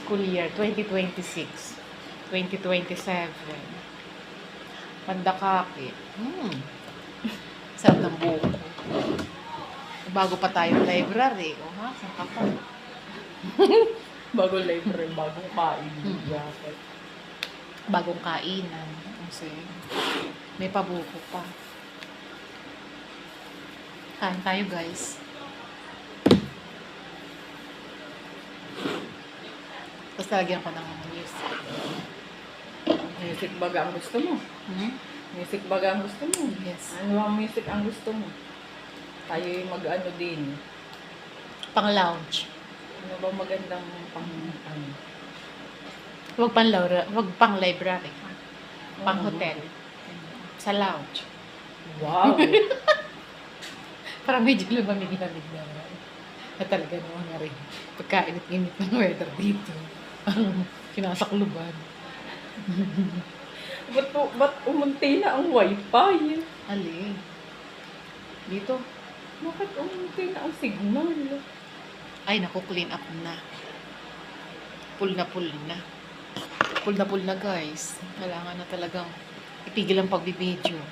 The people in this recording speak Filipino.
school year 2026, 2027. Pandakaki. Sarap ng buko. Bago pa tayong library. O ha? Saan ka pa? Bagong library, bagong kain. Bagong kainan. Kasi may pabuko pa. Kain tayo, guys. Tapos lagyan ko ng music. Music baga ang gusto mo. Music baga ang gusto mo. Yes. Ano ang music ang gusto mo? Tayo yung mag-ano din. Pang lounge. Ano ba magandang pang ano? Huwag pang Laura, huwag pang library. Pang Mhm. hotel. Sa lounge. Wow! Parang medyo lumamig-lamig naman. Na talaga naman nga rin. Pagkainit-init ng weather dito. Ang kinasakluban. Ba't umunti na ang wifi? Alin? Dito. Bakit umunti na ang signal? Ay, naku, clean up na. Full na full na. Full na full na, guys. Kailangan na talagang itigil ang pagbibideo.